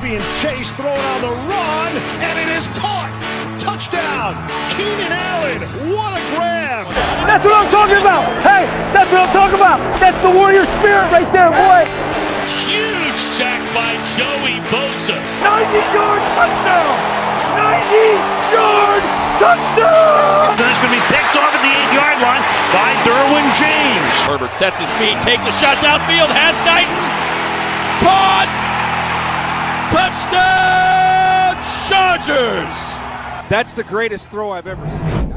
being chased, thrown on the run, and it is caught. Touchdown, Keenan Allen. What a grab. That's what I'm talking about. Hey, that's what I'm talking about. That's the warrior spirit right there, boy. Huge sack by Joey Bosa. 90-yard touchdown. 90-yard touchdown. It's going to be picked off at the 8-yard line by Derwin James. Herbert sets his feet, takes a shot downfield, has Knighton. Caught! Touchdown, Chargers! That's the greatest throw I've ever seen.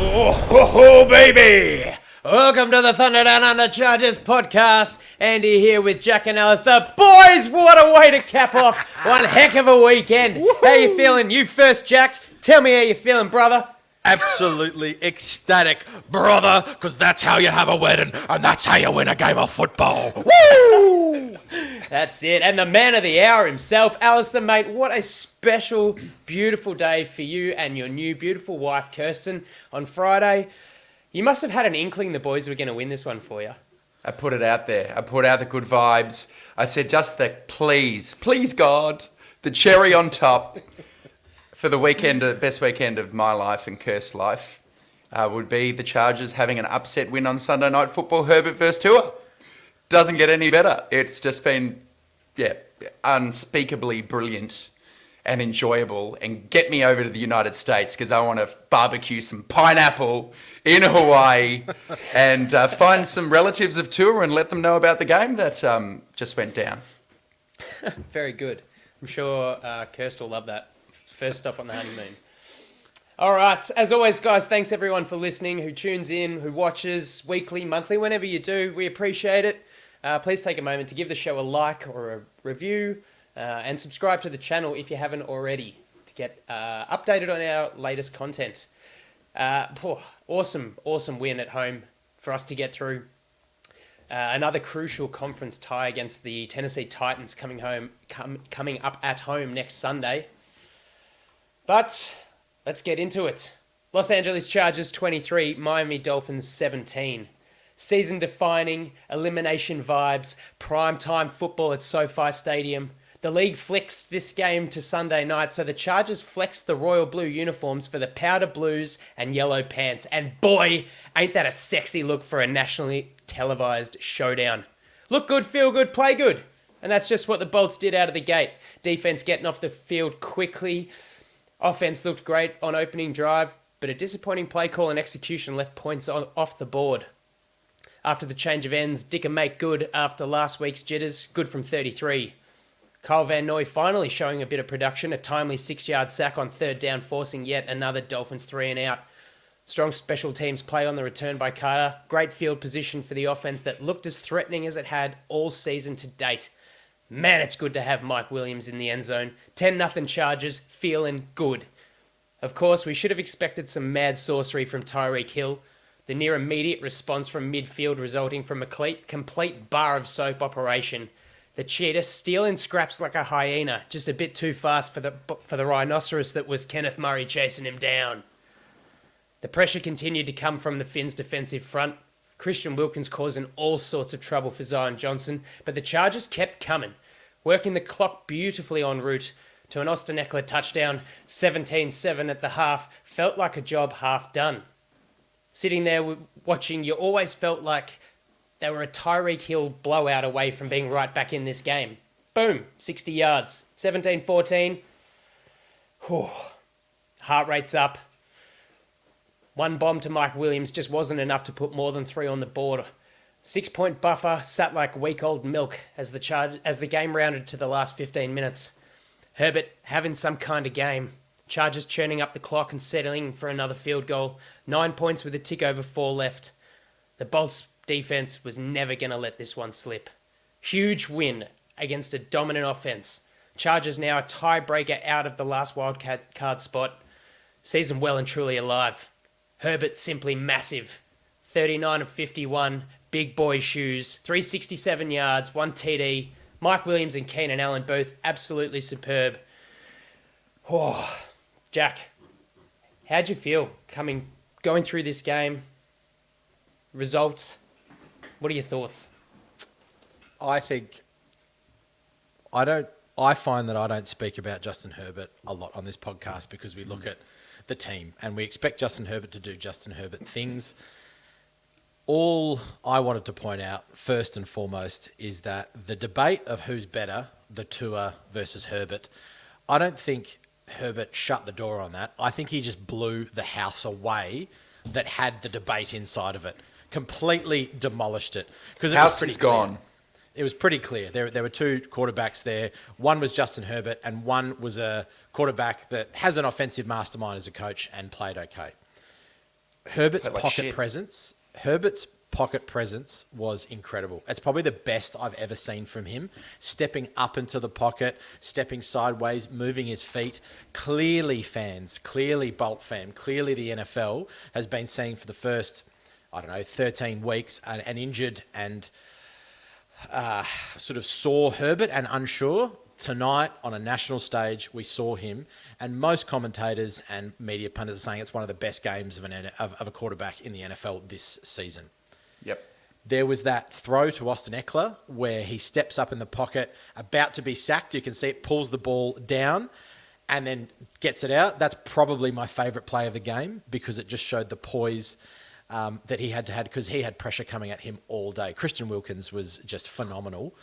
Oh, baby! Welcome to the Thunder Down Under Chargers podcast. Andy here with Jack and Alistair. Boys, what a way to cap off one heck of a weekend. Woo-hoo. How you feeling? You first, Jack. Tell me how you feeling, brother. Absolutely ecstatic, brother, because that's how you have a wedding, and that's how you win a game of football. Woo! That's it. And the man of the hour himself, Alistair, mate, what a special, beautiful day for you and your new beautiful wife, Kirsten, on Friday. You must have had an inkling the boys were going to win this one for you. I put it out there. I put out the good vibes. I said just the please God, the cherry on top for the weekend, best weekend of my life and Kirst's life would be the Chargers having an upset win on Sunday Night Football, Herbert versus Tua. Doesn't get any better. It's just been, unspeakably brilliant and enjoyable, and get me over to the United States because I want to barbecue some pineapple in Hawaii and find some relatives of Tua and let them know about the game that just went down. Very good. I'm sure Kirst will love that. First stop on the honeymoon. All right. As always, guys, thanks everyone for listening, who tunes in, who watches weekly, monthly, whenever you do. We appreciate it. Please take a moment to give the show a like or a review and subscribe to the channel if you haven't already to get updated on our latest content. Awesome win at home for us to get through. Another crucial conference tie against the Tennessee Titans coming up at home next Sunday. But let's get into it. Los Angeles Chargers 23, Miami Dolphins 17. Season-defining, elimination vibes, primetime football at SoFi Stadium. The league flicks this game to Sunday night, so the Chargers flexed the royal blue uniforms for the powder blues and yellow pants. And boy, ain't that a sexy look for a nationally televised showdown. Look good, feel good, play good. And that's just what the Bolts did out of the gate. Defense getting off the field quickly. Offense looked great on opening drive, but a disappointing play call and execution left points off the board. After the change of ends, Dicker make good after last week's jitters, good from 33. Kyle Van Noy finally showing a bit of production, a timely 6-yard sack on third down, forcing yet another Dolphins 3 and out. Strong special teams play on the return by Carter. Great field position for the offense that looked as threatening as it had all season to date. Man, it's good to have Mike Williams in the end zone. 10-0 Chargers, feeling good. Of course, we should have expected some mad sorcery from Tyreek Hill. The near immediate response from midfield resulting from a complete bar of soap operation. The cheetah stealing scraps like a hyena, just a bit too fast for the rhinoceros that was Kenneth Murray chasing him down. The pressure continued to come from the Finns' defensive front. Christian Wilkins causing all sorts of trouble for Zion Johnson, but the Chargers kept coming, working the clock beautifully en route to an Austin Eckler touchdown. 17-7 at the half felt like a job half done. Sitting there watching, you always felt like they were a Tyreek Hill blowout away from being right back in this game. Boom, 60 yards, 17-14. Heart rate's up. One bomb to Mike Williams just wasn't enough to put more than 3 on the board. 6-point buffer sat like week-old milk as the game rounded to the last 15 minutes. Herbert having some kind of game. Chargers churning up the clock and settling for another field goal. 9 points with a tick over 4 left. The Bolts defense was never going to let this one slip. Huge win against a dominant offense. Chargers now a tiebreaker out of the last wild card spot. Season well and truly alive. Herbert simply massive. 39 of 51, big boy shoes, 367 yards, 1 TD. Mike Williams and Keenan Allen both absolutely superb. Jack, how'd you feel going through this game? Results? What are your thoughts? I think I find that I don't speak about Justin Herbert a lot on this podcast because we look at the team and we expect Justin Herbert to do Justin Herbert things. All I wanted to point out, first and foremost, is that the debate of who's better, the Tua versus Herbert, I don't think Herbert shut the door on that. I think he just blew the house away that had the debate inside of it. Completely demolished it. Because House is gone. It was pretty clear. There were two quarterbacks there. One was Justin Herbert and one was a quarterback that has an offensive mastermind as a coach and played okay. Herbert's pocket presence was incredible. It's probably the best I've ever seen from him. Stepping up into the pocket, stepping sideways, moving his feet. Clearly Bolt fam, clearly the NFL has been seeing for the first, 13 weeks, an injured and sort of sore Herbert and unsure. Tonight, on a national stage, we saw him, and most commentators and media pundits are saying it's one of the best games of a quarterback in the NFL this season. Yep. There was that throw to Austin Eckler where he steps up in the pocket, about to be sacked. You can see it, pulls the ball down and then gets it out. That's probably my favourite play of the game because it just showed the poise that he had to have because he had pressure coming at him all day. Christian Wilkins was just phenomenal,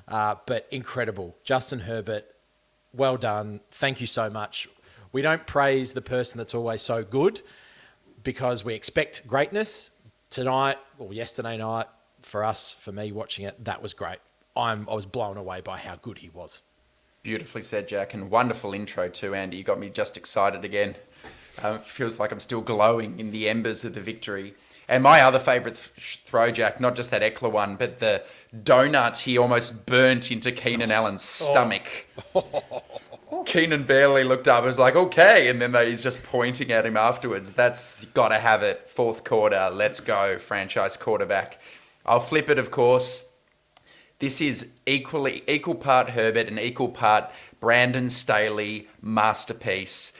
but incredible. Justin Herbert, well done. Thank you so much. We don't praise the person that's always so good because we expect greatness. Tonight, or yesterday night, for me watching it, that was great. I was blown away by how good he was. Beautifully said, Jack, and wonderful intro too, Andy. You got me just excited again. Feels like I'm still glowing in the embers of the victory. And my other favourite throw, Jack, not just that Eckler one, but the donuts he almost burnt into Keenan Allen's stomach. Keenan barely looked up. It was like, okay. And then he's just pointing at him afterwards. That's got to have it. Fourth quarter. Let's go, franchise quarterback. I'll flip it, of course. This is equal part Herbert and equal part Brandon Staley masterpiece.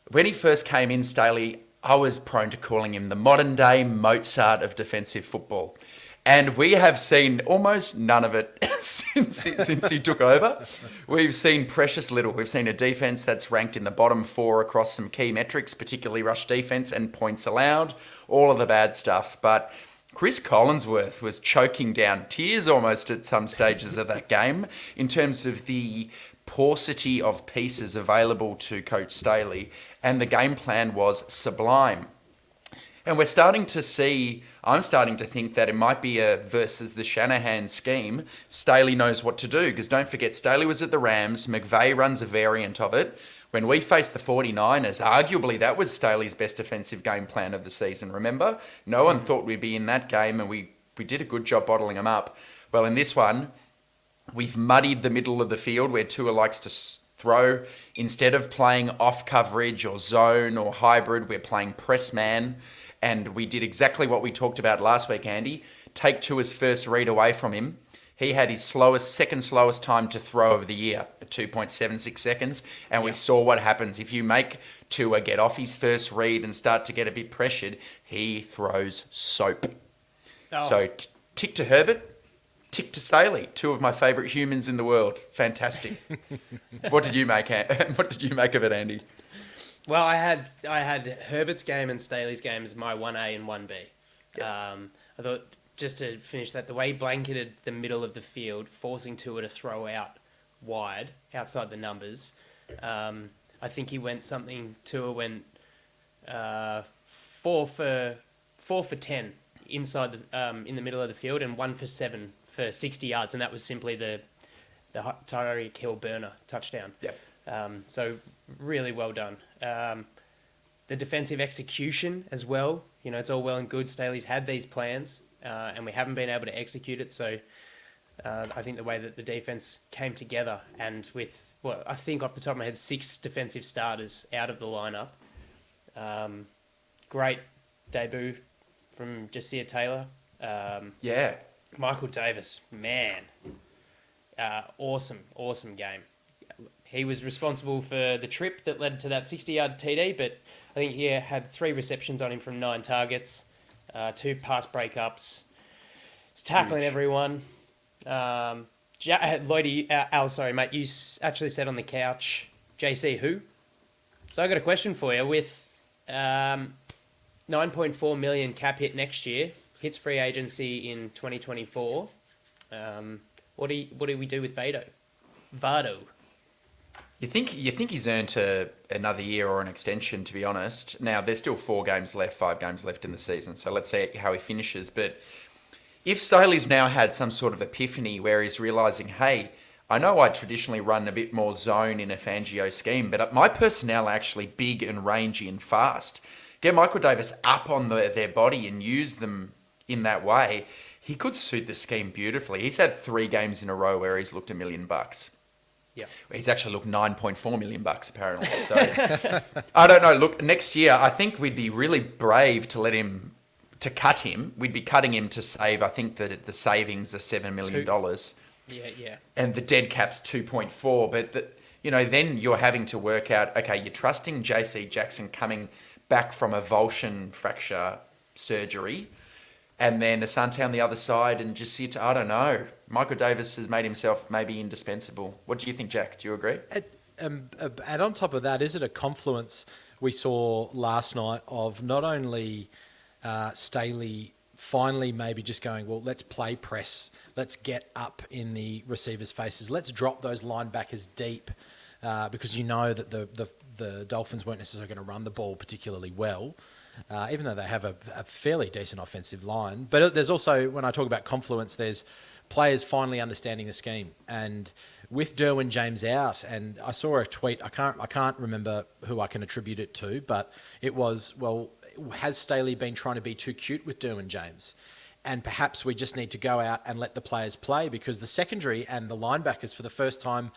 When he first came in, Staley, I was prone to calling him the modern day Mozart of defensive football. And we have seen almost none of it since he took over. We've seen precious little. We've seen a defense that's ranked in the bottom 4 across some key metrics, particularly rush defense and points allowed, all of the bad stuff. But Chris Collinsworth was choking down tears almost at some stages of that game in terms of the paucity of pieces available to Coach Staley, and the game plan was sublime. And I'm starting to think that it might be a versus the Shanahan scheme. Staley knows what to do, because don't forget, Staley was at the Rams. McVay runs a variant of it. When we faced the 49ers, arguably that was Staley's best offensive game plan of the season, remember? No one thought we'd be in that game, and we did a good job bottling them up. Well, in this one, we've muddied the middle of the field where Tua likes to throw. Instead of playing off coverage or zone or hybrid, we're playing press man. And we did exactly what we talked about last week, Andy. Take Tua's first read away from him. He had his second slowest time to throw of the year, at 2.76 seconds. And we saw what happens. If you make Tua get off his first read and start to get a bit pressured, he throws soap. So tick to Herbert, tick to Staley, two of my favourite humans in the world. Fantastic. What did you make of it, Andy? Well, I had Herbert's game and Staley's game as my 1A and 1B. Yep. I thought, just to finish that, the way he blanketed the middle of the field, forcing Tua to throw out wide, outside the numbers, I think Tua went 4 for 10 inside in the middle of the field, and 1 for 7 for 60 yards, and that was simply the Tyreek Hill burner touchdown. Yep. So really well done. The defensive execution as well. You know, it's all well and good. Staley's had these plans, and we haven't been able to execute it. So I think the way that the defense came together, and with, I think off the top of my head, 6 defensive starters out of the lineup. Great debut from Jasir Taylor. Michael Davis, man. Awesome game. He was responsible for the trip that led to that 60-yard TD, but I think he had 3 receptions on him from 9 targets, 2 pass breakups. He's tackling everyone. Lloydie, Al, sorry, mate. You actually said on the couch, JC who? So I got a question for you. With 9.4 million cap hit next year, hits free agency in 2024. What do we do with Vado? You think he's earned another year or an extension, to be honest. Now, there's still 5 games left in the season, so let's see how he finishes. But if Staley's now had some sort of epiphany where he's realising, hey, I know I traditionally run a bit more zone in a Fangio scheme, but my personnel are actually big and rangy and fast. Get Michael Davis up on their body and use them in that way. He could suit the scheme beautifully. He's had 3 games in a row where he's looked $1 million. Yeah, he's actually looked $9.4 million apparently. So I don't know. Look, next year I think we'd be really brave to cut him. We'd be cutting him to save. I think that the savings are $7 million. Yeah. And the dead cap's 2.4. But then you're having to work out. Okay, you're trusting JC Jackson coming back from a Volscian fracture surgery, and then Asante on the other side, and just sit. I don't know. Michael Davis has made himself maybe indispensable. What do you think, Jack? Do you agree? And on top of that, is it a confluence we saw last night of not only Staley finally maybe just going, well, let's play press, let's get up in the receivers' faces, let's drop those linebackers deep, because you know that the Dolphins weren't necessarily going to run the ball particularly well. Even though they have a fairly decent offensive line. But there's also, when I talk about confluence, there's players finally understanding the scheme. And with Derwin James out, and I saw a tweet, I can't remember who I can attribute it to, but it was, well, has Staley been trying to be too cute with Derwin James? And perhaps we just need to go out and let the players play, because the secondary and the linebackers, for the first time,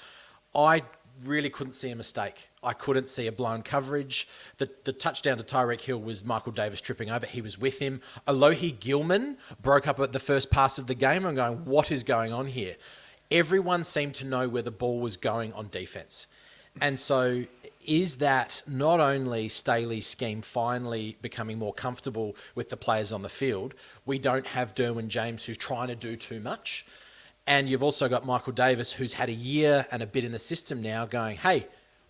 I really couldn't see a mistake. I couldn't see a blown coverage. The touchdown to Tyreek Hill was Michael Davis tripping over. He was with him. Alohi Gilman broke up at the first pass of the game. I'm going, what is going on here? Everyone seemed to know where the ball was going on defense. And so is that not only Staley's scheme finally becoming more comfortable with the players on the field, we don't have Derwin James who's trying to do too much. And you've also got Michael Davis, who's had a year and a bit in the system now, going, hey,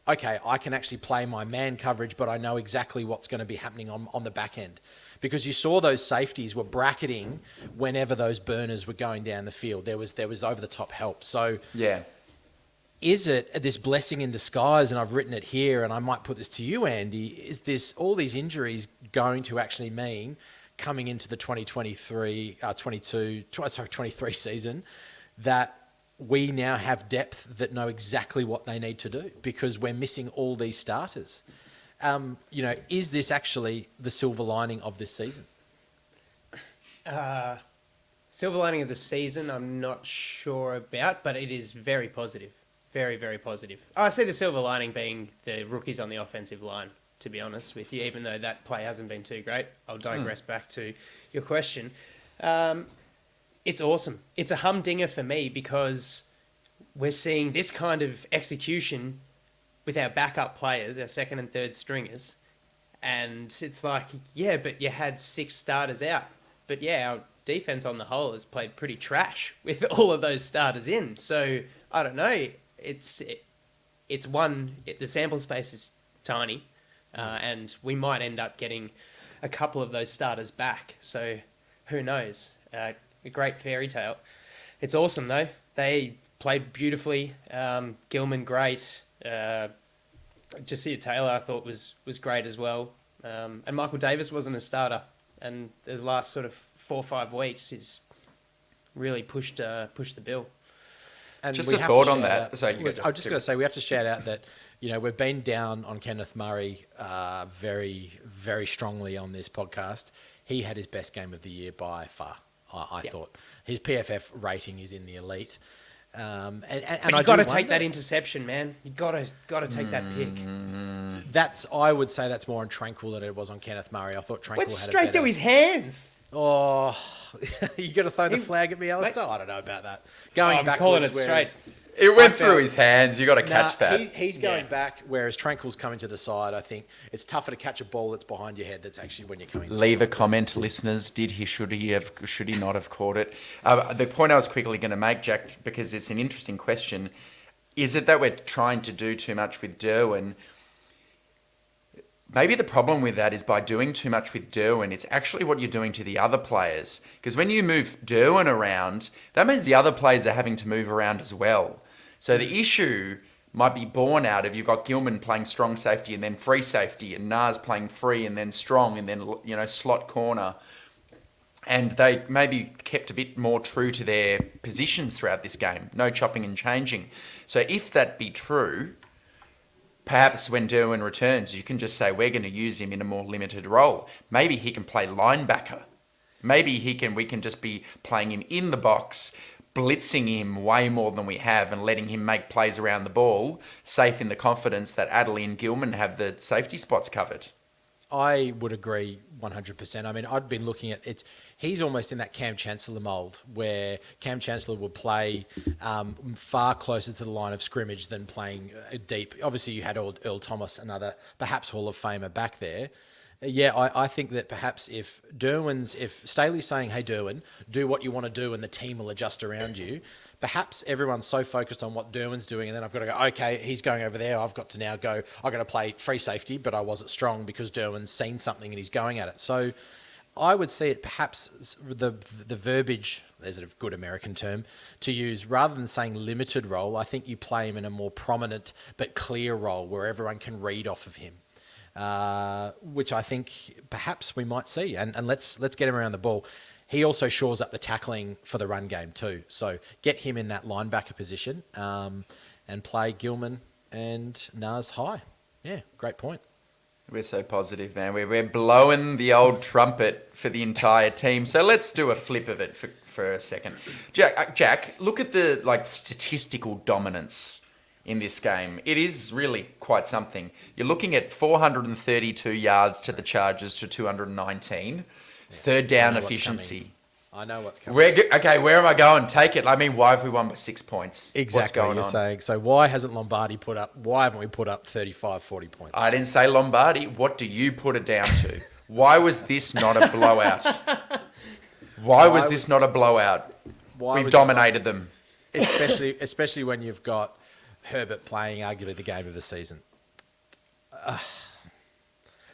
okay, I can actually play my man coverage, but I know exactly what's going to be happening on the back end. Because you saw those safeties were bracketing whenever those burners were going down the field. There was over-the-top help. So yeah, is it this blessing in disguise? And I've written it here, and I might put this to you, Andy. Is this all these injuries going to actually mean coming into the 23 season that we now have depth that know exactly what they need to do, because we're missing all these starters? Is this actually the silver lining of this season? Silver lining of the season, I'm not sure about, but it is very positive. Very, very positive. I see the silver lining being the rookies on the offensive line, to be honest with you, even though that play hasn't been too great. I'll digress back to your question. It's awesome. It's a humdinger for me, because we're seeing this kind of execution with our backup players, our second and third stringers. And it's like, yeah, but you had 6 starters out. But yeah, our defense on the whole has played pretty trash with all of those starters in. So I don't know. The sample space is tiny, and we might end up getting a couple of those starters back. So who knows? A great fairy tale. It's awesome though. They played beautifully. Gilman great. Ja'Sia Taylor I thought was great as well. And Michael Davis wasn't a starter, and the last sort of 4 or 5 weeks he's really pushed the bill. And just a thought on that. I'm just going to say we have to shout out that we've been down on Kenneth Murray very, very strongly on this podcast. He had his best game of the year by far. I thought his PFF rating is in the elite. And you got to take that interception, man. You got to take that pick. I would say that's more on Tranquil than it was on Kenneth Murray. I thought Tranquil went straight to his hands. Oh, you got to throw the flag at me, Alistair? I don't know about that. Going backwards, calling it straight. It went through his hands. You got to catch that. He's going back, whereas Tranquil's coming to the side. I think it's tougher to catch a ball that's behind your head. That's actually when you're coming. Leave a comment, listeners. Should he not have caught it? The point I was quickly going to make, Jack, because it's an interesting question, is it that we're trying to do too much with Derwin? Maybe the problem with that is by doing too much with Derwin, it's actually what you're doing to the other players. Because when you move Derwin around, that means the other players are having to move around as well. So the issue might be born out of you've got Gilman playing strong safety and then free safety, and Nas playing free and then strong and then slot corner. And they maybe kept a bit more true to their positions throughout this game. No chopping and changing. So if that be true, perhaps when Derwin returns, you can just say, we're going to use him in a more limited role. Maybe he can play linebacker. Maybe we can just be playing him in the box, blitzing him way more than we have and letting him make plays around the ball, safe in the confidence that Adderley and Gilman have the safety spots covered. I would agree 100%. I mean, I'd been looking at it. He's almost in that Cam Chancellor mould where Cam Chancellor would play far closer to the line of scrimmage than playing deep. Obviously, you had Earl Thomas, another perhaps Hall of Famer back there. Yeah, I think that perhaps if Staley's saying, hey, Derwin, do what you want to do and the team will adjust around you, perhaps everyone's so focused on what Derwin's doing and then I've got to go, okay, he's going over there. I've got to now go, I've got to play free safety, but I wasn't strong because Derwin's seen something and he's going at it. So I would see it perhaps the verbiage, there's a good American term, to use rather than saying limited role, I think you play him in a more prominent but clear role where everyone can read off of him. Which I think perhaps we might see. And let's get him around the ball. He also shores up the tackling for the run game too. So get him in that linebacker position and play Gilman and Nas high. Yeah, great point. We're so positive, man. We're blowing the old trumpet for the entire team. So let's do a flip of it for a second. Jack, look at the statistical dominance in this game. It is really quite something. You're looking at 432 yards to the Chargers to 219. Third down efficiency. I know what's coming. Where am I going? Take it. I mean, why have we won by 6 points? Exactly What's going what you're on? saying. So why haven't Lombardi why haven't we put up 35, 40 points? I didn't say Lombardi. What do you put it down to? Why was this not a blowout? Why was this not a blowout? We've dominated them. Especially when you've got Herbert playing arguably the game of the season.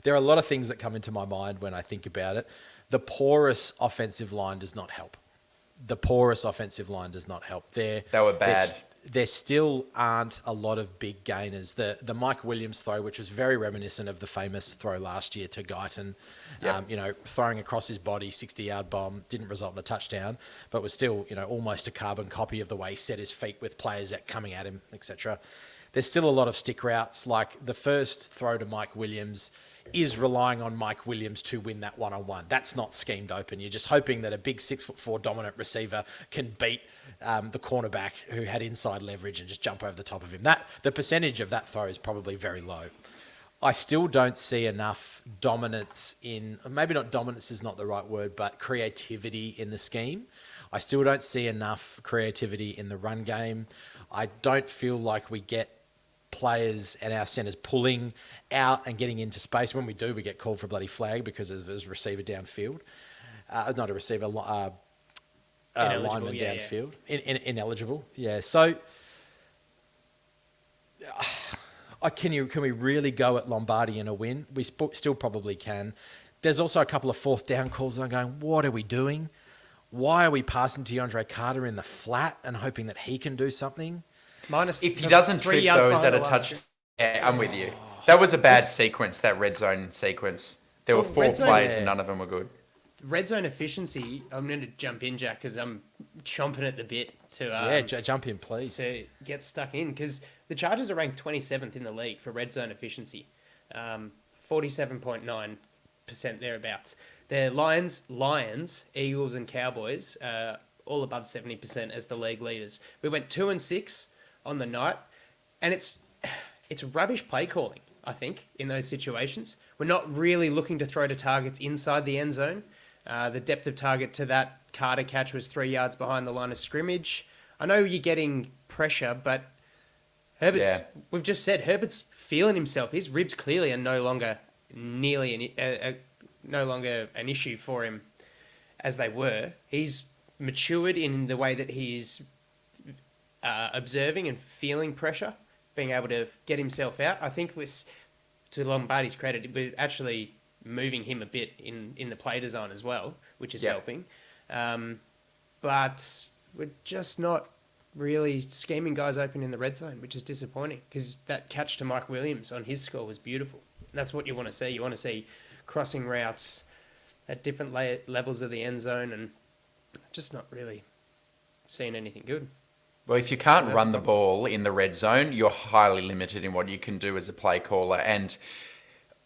There are a lot of things that come into my mind when I think about it. The porous offensive line does not help. They were bad. There still aren't a lot of big gainers. The Mike Williams throw, which was very reminiscent of the famous throw last year to Guyton, throwing across his body, 60-yard bomb, didn't result in a touchdown, but was still, almost a carbon copy of the way he set his feet with players coming at him, etc. There's still a lot of stick routes. Like the first throw to Mike Williams is relying on Mike Williams to win that one-on-one. That's not schemed open. You're just hoping that a big 6'4" dominant receiver can beat the cornerback who had inside leverage and just jump over the top of him. The percentage of that throw is probably very low. I still don't see enough dominance maybe not dominance is not the right word, but creativity in the scheme. I still don't see enough creativity in the run game. I don't feel like we get players and our centers pulling out and getting into space. When we do, we get called for a bloody flag because there's a receiver downfield. Not a receiver, lineman downfield. Ineligible. Yeah. So can we really go at Lombardi in a win? We still probably can. There's also a couple of fourth down calls and I'm going, what are we doing? Why are we passing to DeAndre Carter in the flat and hoping that he can do something? If he doesn't trip, though, is that a touch? Yeah, I'm with you. That was a bad sequence, that red zone sequence. There were 4 plays and none of them were good. Red zone efficiency, I'm going to jump in, Jack, because I'm chomping at the bit to jump in, please. To get stuck in, because the Chargers are ranked 27th in the league for red zone efficiency, 47.9% thereabouts. The Lions, Eagles, and Cowboys all above 70% as the league leaders. We went 2-6 on the night, and it's rubbish play calling, I think, in those situations. We're not really looking to throw to targets inside the end zone. The depth of target to that Carter catch was 3 yards behind the line of scrimmage. I know you're getting pressure, but Herbert's. Yeah. We've just said Herbert's feeling himself. His ribs clearly are no longer no longer an issue for him as they were. He's matured in the way that he's observing and feeling pressure, being able to get himself out. I think to Lombardi's credit, we're actually moving him a bit in the play design as well, which is helping. But we're just not really scheming guys open in the red zone, which is disappointing because that catch to Mike Williams on his score was beautiful. And that's what you want to see. You want to see crossing routes at different levels of the end zone, and just not really seeing anything good. Well, if you can't run the ball in the red zone, you're highly limited in what you can do as a play caller. And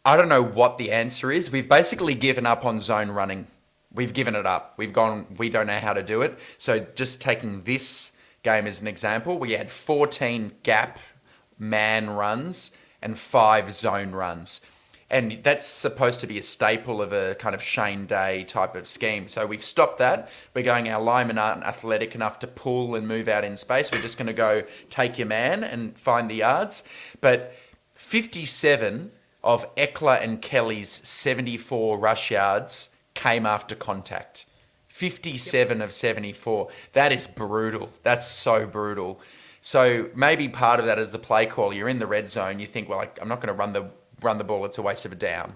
I don't know what the answer is. We've basically given up on zone running. We've given it up. We don't know how to do it. So just taking this game as an example, we had 14 gap man runs and 5 zone runs. And that's supposed to be a staple of a kind of Shane Day type of scheme. So we've stopped that. We're going, our linemen aren't athletic enough to pull and move out in space. We're just going to go take your man and find the yards. But 57 of Eckler and Kelly's 74 rush yards came after contact. 57 of 74. That is brutal. That's so brutal. So maybe part of that is the play call. You're in the red zone. You think, well, I'm not going to run the ball. It's a waste of a down.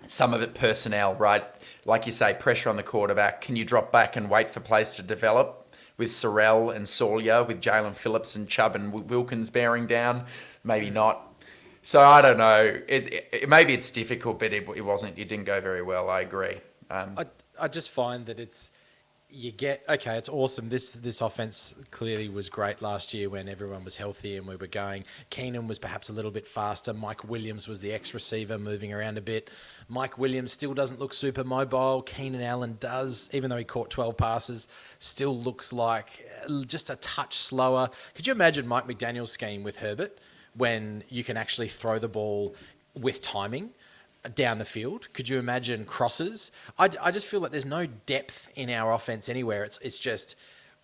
Some of it personnel, right? Like you say, pressure on the quarterback. Can you drop back and wait for plays to develop with Sorrell and Sawyer, with Jalen Phillips and Chubb and Wilkins bearing down? Maybe not. So I don't know. Maybe it's difficult, but it wasn't. It didn't go very well. I agree. I just find that it's awesome. This offense clearly was great last year when everyone was healthy and we were going. Keenan was perhaps a little bit faster. Mike Williams was the X receiver moving around a bit. Mike Williams still doesn't look super mobile. Keenan Allen does, even though he caught 12 passes, still looks like just a touch slower. Could you imagine Mike McDaniel's scheme with Herbert when you can actually throw the ball with timing down the field? Could you imagine crosses? I just feel like there's no depth in our offense anywhere. It's just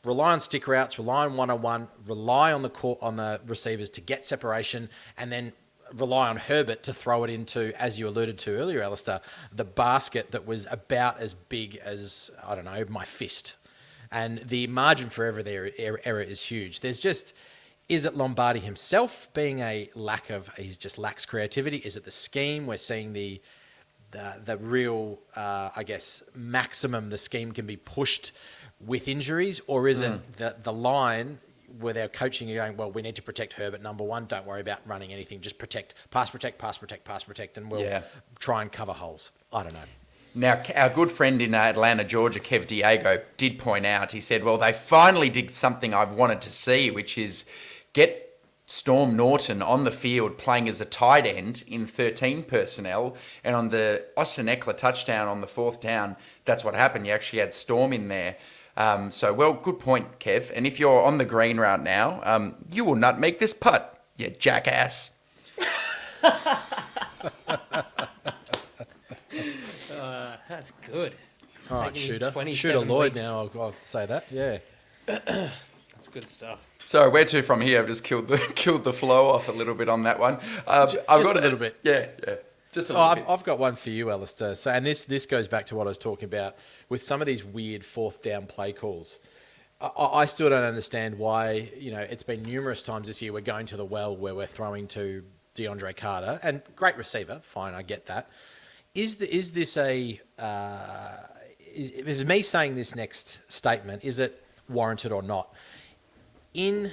rely on stick routes, rely on one-on-one, rely on the receivers to get separation, and then rely on Herbert to throw it into, as you alluded to earlier, Alistair, the basket that was about as big as, I don't know, my fist. And the margin for error is huge. There's just... Is it Lombardi himself being he just lacks creativity? Is it the scheme? We're seeing the real, maximum the scheme can be pushed with injuries, or is it the line where they're coaching and going, well, we need to protect Herbert, number one, don't worry about running anything, just pass protect, and we'll try and cover holes. I don't know. Now, our good friend in Atlanta, Georgia, Kev Diego, did point out, he said, well, they finally did something I've wanted to see, which is get Storm Norton on the field playing as a tight end in 13 personnel. And on the Austin Eckler touchdown on the 4th down, that's what happened. You actually had Storm in there. Good point, Kev. And if you're on the green route now, you will not make this putt, you jackass. That's good. It's All right, shooter 27 Lloyd weeks. now, I'll say that. Yeah. That's good stuff. So where to from here? I've just killed the flow off a little bit on that one. I've got a little bit. Yeah. Just a little bit. I've got one for you, Alistair. So, and this goes back to what I was talking about with some of these weird 4th down play calls. I still don't understand why, it's been numerous times this year we're going to the well where we're throwing to DeAndre Carter, and great receiver, fine, I get that. Is me saying this next statement, is it warranted or not? In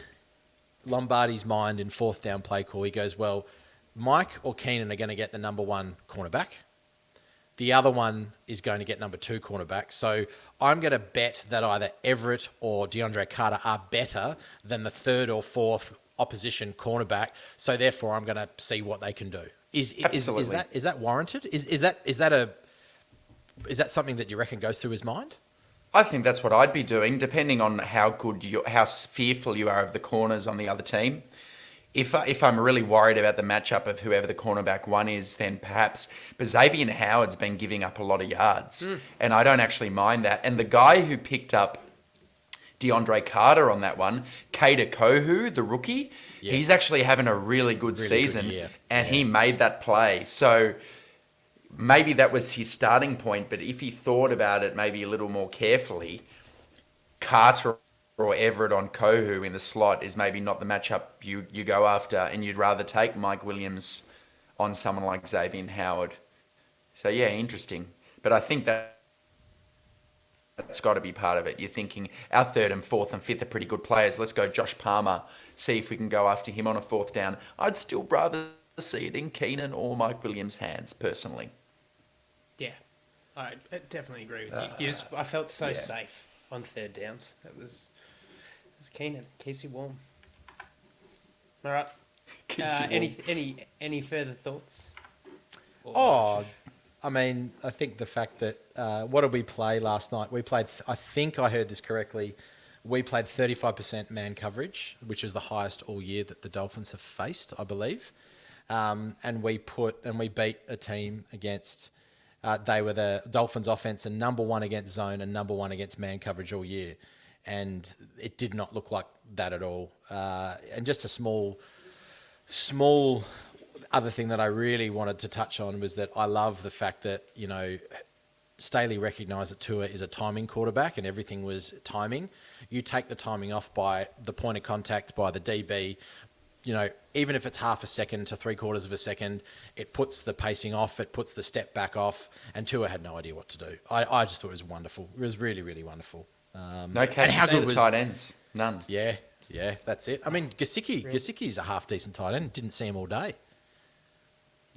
Lombardi's mind in 4th down play call, he goes, well, Mike or Keenan are going to get the number 1 cornerback. The other one is going to get number 2 cornerback. So I'm going to bet that either Everett or DeAndre Carter are better than the 3rd or 4th opposition cornerback. So therefore, I'm going to see what they can do. Is that warranted? Is that something that you reckon goes through his mind? I think that's what I'd be doing, depending on how fearful you are of the corners on the other team. If I'm really worried about the matchup of whoever the cornerback 1 is, then perhaps. But Xavier Howard's been giving up a lot of yards, and I don't actually mind that. And the guy who picked up DeAndre Carter on that one. Kader Kohu, the rookie, he's actually having a really good season, and he made that play. So maybe that was his starting point, but if he thought about it maybe a little more carefully, Carter or Everett on Kohu in the slot is maybe not the matchup you go after, and you'd rather take Mike Williams on someone like Xavier Howard. So, yeah, interesting. But I think that's got to be part of it. You're thinking our third and fourth and fifth are pretty good players. Let's go Josh Palmer, see if we can go after him on a fourth down. I'd still rather see it in Keenan or Mike Williams' hands, personally. Yeah, I definitely agree with you. I felt so safe on third downs. It was Keenan. Keeps you warm. All right. Any further thoughts? I mean, I think the fact that what did we play last night? We played. I think I heard this correctly. We played 35% man coverage, which is the highest all year that the Dolphins have faced, I believe. And we beat a team against. They were the Dolphins' offense and number one against zone and number one against man coverage all year, and it did not look like that at all. And just a small other thing that I really wanted to touch on was that I love the fact that, you know, Staley recognised that Tua is a timing quarterback and everything was timing. You take the timing off by the point of contact by the DB, you know, even if it's half a second to 3/4 of a second, it puts the pacing off, it puts the step back off, and Tua had no idea what to do. I just thought it was wonderful. It was really, really wonderful. No catches to the tight ends. None. Yeah, that's it. I mean, Gesicki's a half decent tight end. Didn't see him all day.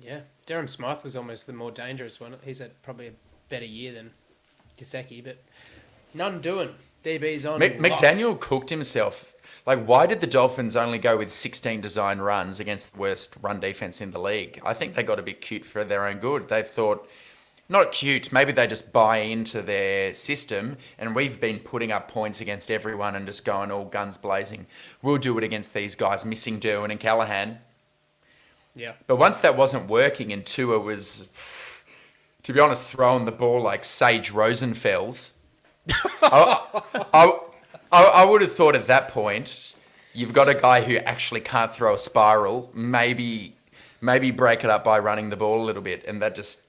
Yeah, Durham Smythe was almost the more dangerous one. He's had probably a better year than Gesicki, but none doing. DB's on. McDaniel cooked himself. Like, why did the Dolphins only go with 16 design runs against the worst run defense in the league? I think they got a bit cute for their own good. They thought, not cute, maybe they just buy into their system, and we've been putting up points against everyone and just going all guns blazing. We'll do it against these guys, missing Derwin and Callahan. Yeah. But once that wasn't working and Tua was, to be honest, throwing the ball like Sage Rosenfels, I would have thought at that point, you've got a guy who actually can't throw a spiral. Maybe break it up by running the ball a little bit. And that just,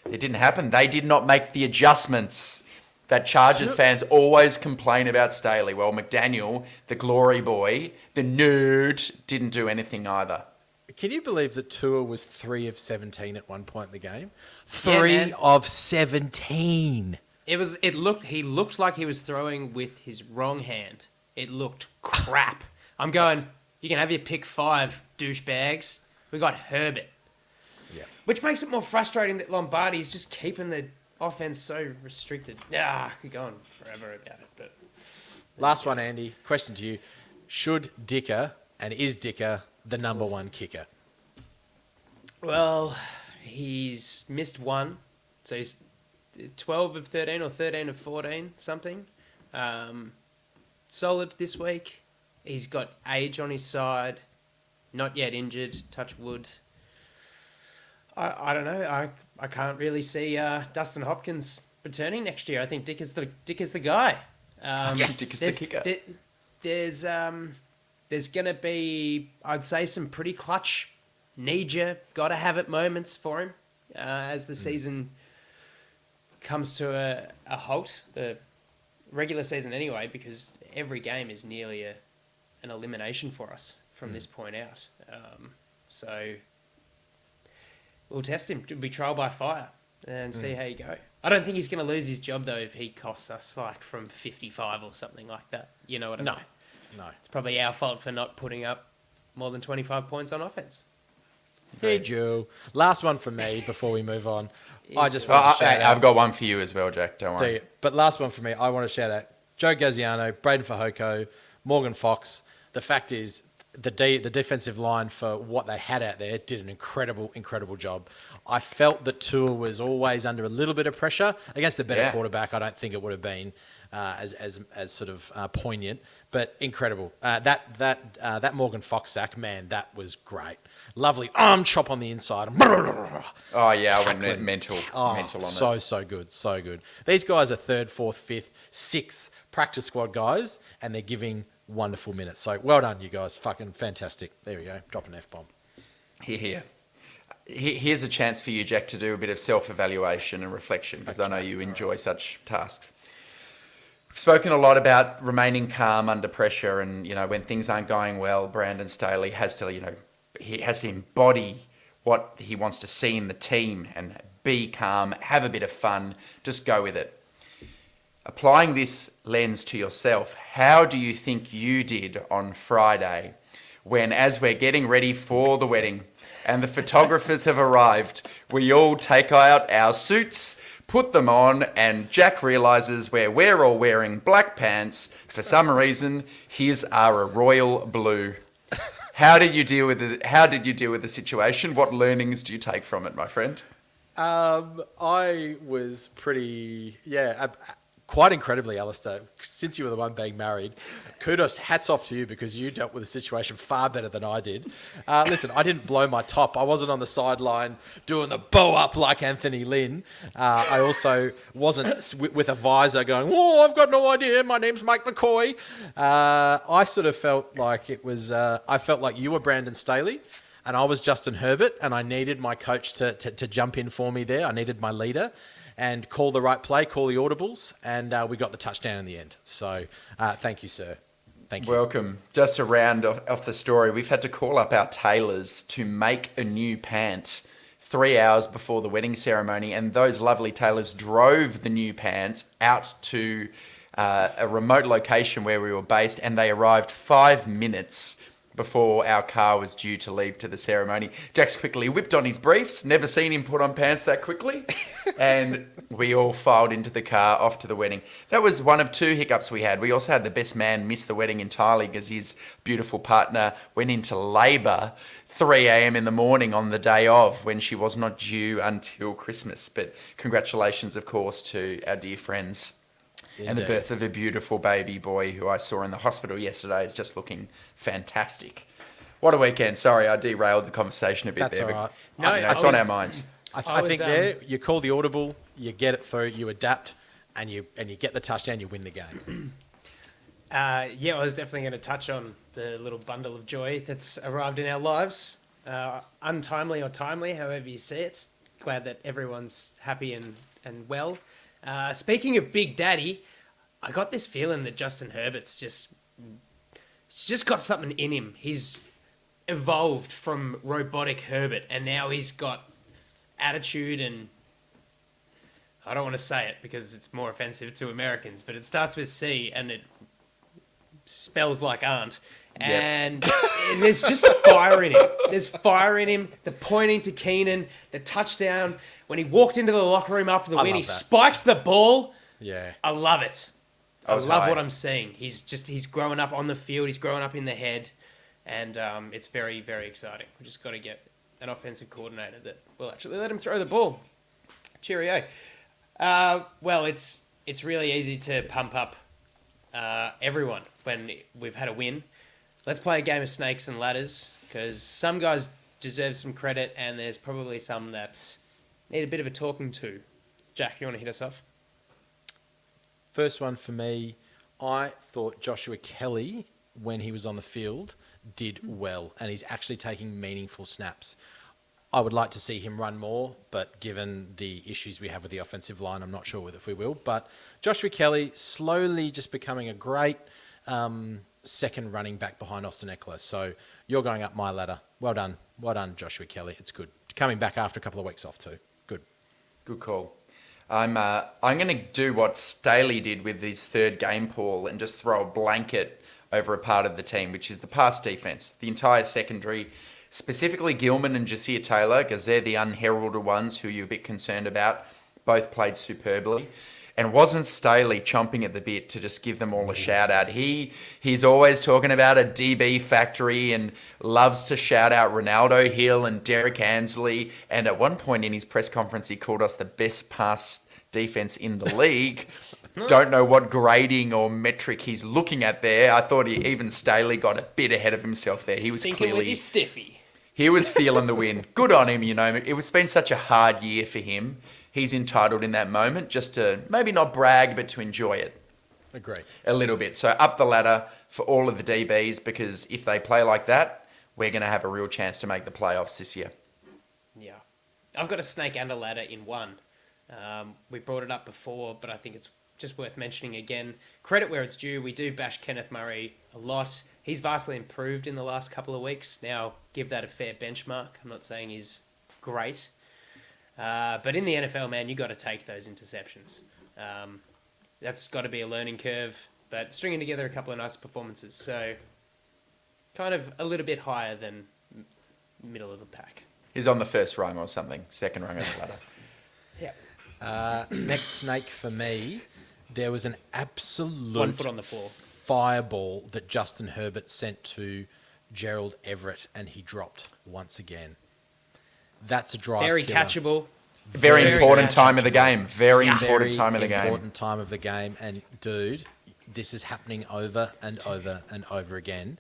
it didn't happen. They did not make the adjustments that Chargers fans always complain about Staley. Well, McDaniel, the glory boy, the nerd, didn't do anything either. Can you believe that Tua was 3 of 17 at one point in the game? Yeah, 3 of 17. He looked like he was throwing with his wrong hand. It looked crap. I'm going, you can have your pick 5, douchebags. We got Herbert. Yeah. Which makes it more frustrating that Lombardi's just keeping the offense so restricted. I could go on forever about it. But Last one, Andy. Question to you. Should Dicker, and is Dicker the number one kicker? Well, he's missed one. So he's 12 of 13 or 13 of 14, something. Solid this week. He's got age on his side. Not yet injured. Touch wood. I don't know. I can't really see Dustin Hopkins returning next year. I think Dick is the guy. Yes, Dick is the kicker. There's going to be, I'd say, some pretty clutch, need-you, got-to-have-it moments for him as the season comes to a halt, the regular season anyway, because every game is nearly an elimination for us from this point out. So we'll test him. It'll be trial by fire and see how you go. I don't think he's going to lose his job, though, if he costs us, like, from 55 or something like that. You know what I mean? No. It's probably our fault for not putting up more than 25 points on offense. Hey, Joe. Last one from me before we move on. I just want to shout out. I've got one for you as well, Jack. Don't worry. But last one for me. I want to shout out Joe Gaziano, Braden Fahoko, Morgan Fox. The fact is, the defensive line for what they had out there did an incredible job. I felt that Tua was always under a little bit of pressure against a better quarterback. I don't think it would have been as sort of poignant, but incredible. That Morgan Fox sack, man, that was great. lovely arm chop on the inside. Oh, yeah, I went Tackling. mental Oh, on so, it. so good, so good. These guys are 3rd, 4th, 5th, 6th practice squad guys, and they're giving wonderful minutes. So well done, you guys. Fucking fantastic. There we go. Drop an F-bomb. Here. Here's a chance for you, Jack, to do a bit of self-evaluation and reflection, because I know you enjoy such tasks. We've spoken a lot about remaining calm under pressure, and when things aren't going well, Brandon Staley has to, he has to embody what he wants to see in the team and be calm, have a bit of fun, just go with it. Applying this lens to yourself, how do you think you did on Friday when, as we're getting ready for the wedding and the photographers have arrived, we all take out our suits, put them on, and Jack realises we're all wearing black pants. For some reason, his are a royal blue. How did you deal with it? How did you deal with the situation? What learnings do you take from it, my friend? I was pretty, quite incredibly, Alistair, since you were the one being married, kudos, hats off to you, because you dealt with the situation far better than I did. Listen, I didn't blow my top. I wasn't on the sideline doing the bow up like Anthony Lynn. I also wasn't with a visor going, "Whoa, I've got no idea. My name's Mike McCoy." I sort of felt like it was, I felt like you were Brandon Staley and I was Justin Herbert, and I needed my coach to jump in for me there. I needed my leader and call the right play, call the audibles, and we got the touchdown in the end. So thank you, sir. Thank you. Welcome. Just to round off the story, we've had to call up our tailors to make a new pant 3 hours before the wedding ceremony, and those lovely tailors drove the new pants out to a remote location where we were based, and they arrived 5 minutes before our car was due to leave to the ceremony. Jack's quickly whipped on his briefs, never seen him put on pants that quickly, and we all filed into the car off to the wedding. That was one of 2 hiccups we had. We also had the best man miss the wedding entirely because his beautiful partner went into labour 3 a.m. in the morning on the day of, when she was not due until Christmas. But congratulations, of course, to our dear friends. And the birth of a beautiful baby boy who I saw in the hospital yesterday is just looking fantastic. What a weekend. Sorry, I derailed the conversation a bit. That's there. all right. No, it's on our minds. I think you call the audible, you get it through, you adapt, and you get the touchdown, you win the game. I was definitely going to touch on the little bundle of joy that's arrived in our lives. Untimely or timely, however you see it. Glad that everyone's happy and well. Speaking of Big Daddy, I got this feeling that Justin Herbert's just got something in him. He's evolved from robotic Herbert, and now he's got attitude, and I don't want to say it because it's more offensive to Americans, but it starts with C and it spells like aunt. And there's just fire in him. There's fire in him. The pointing to Keenan, the touchdown. When he walked into the locker room after the win, he spikes the ball. Yeah. I love it. I love high. what I'm seeing. He's growing up on the field. He's growing up in the head. And it's very, very exciting. We just got to get an offensive coordinator that will actually let him throw the ball. Cheerio. Well, it's really easy to pump up everyone when we've had a win. Let's play a game of snakes and ladders, because some guys deserve some credit and there's probably some that need a bit of a talking to. Jack, you want to hit us off? First one for me, I thought Joshua Kelly, when he was on the field, did well, and he's actually taking meaningful snaps. I would like to see him run more, but given the issues we have with the offensive line, I'm not sure if we will. But Joshua Kelly slowly just becoming a great second running back behind Austin Eckler. So you're going up my ladder. Well done, Joshua Kelly. It's good. Coming back after a couple of weeks off too. Good. Good call. I'm going to do what Staley did with his third game, Paul, and just throw a blanket over a part of the team, which is the pass defense. The entire secondary, specifically Gilman and Jasir Taylor, because they're the unheralded ones who you're a bit concerned about, both played superbly. And wasn't Staley chomping at the bit to just give them all a shout out? He's always talking about a DB factory and loves to shout out Ronaldo Hill and Derek Ansley. And at one point in his press conference, he called us the best pass defense in the league. Don't know what grading or metric he's looking at there. I thought even Staley got a bit ahead of himself there. He was Thinking with his stiffy. He was feeling the win. Good on him, you know. It's been such a hard year for him. He's entitled in that moment just to maybe not brag, but to enjoy it. Agree. A little bit. So up the ladder for all of the DBs, because if they play like that, we're going to have a real chance to make the playoffs this year. Yeah. I've got a snake and a ladder in one. We brought it up before, but I think it's just worth mentioning again. Credit where it's due. We do bash Kenneth Murray a lot. He's vastly improved in the last couple of weeks. Now, give that a fair benchmark. I'm not saying he's great. But in the NFL, man, you got to take those interceptions. That's got to be a learning curve. But stringing together a couple of nice performances. So, kind of a little bit higher than middle of the pack. He's on the first rung or something. Second rung on the ladder. Yeah. Next snake for me, there was an absolute 1 foot on the floor fireball that Justin Herbert sent to Gerald Everett, and he dropped once again. That's a drive Very killer. catchable. Very important catchable. time of the game. Very important Very time of the game. important time of the game. And, dude, this is happening over and over and over again.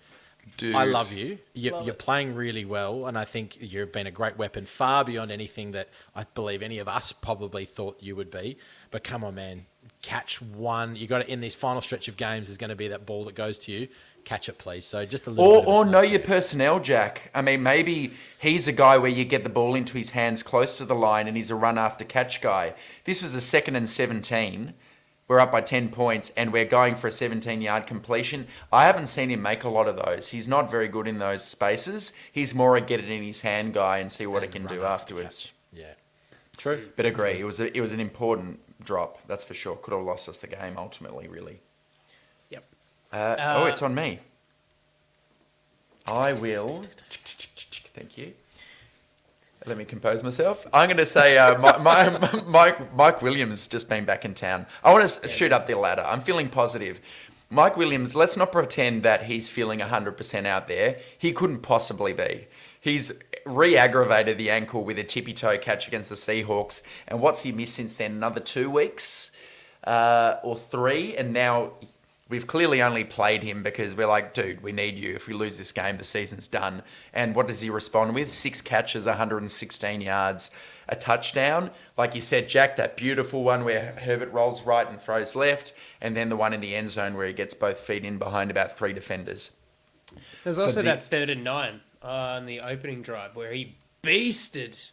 Dude. I love you. You're playing really well, and I think you've been a great weapon, far beyond anything that I believe any of us probably thought you would be. But come on, man, catch one. You got to, in this final stretch of games, there's going to be that ball that goes to you. Catch it, please. So just a little. Or know your personnel, Jack. I mean, maybe he's a guy where you get the ball into his hands close to the line, and he's a run after catch guy. This was a 2nd and 17. We're up by 10 points, and we're going for a 17-yard completion. I haven't seen him make a lot of those. He's not very good in those spaces. He's more a get it in his hand guy and see what it can do afterwards. Yeah, true. But agree, it was an important drop, that's for sure. Could have lost us the game ultimately, really. Yep. It's on me. I will. Thank you. Let me compose myself. I'm going to say Mike Williams just been back in town. I want to shoot up the ladder. I'm feeling positive. Mike Williams, let's not pretend that he's feeling 100% out there. He couldn't possibly be. He's re-aggravated the ankle with a tippy-toe catch against the Seahawks. And what's he missed since then? Another 2 weeks or 3. And now we've clearly only played him because we're like, dude, we need you. If we lose this game, the season's done. And what does he respond with? 6 catches, 116 yards, a touchdown. Like you said, Jack, that beautiful one where Herbert rolls right and throws left. And then the one in the end zone where he gets both feet in behind about 3 defenders. There's also that 3rd and 9 on the opening drive where he beasted.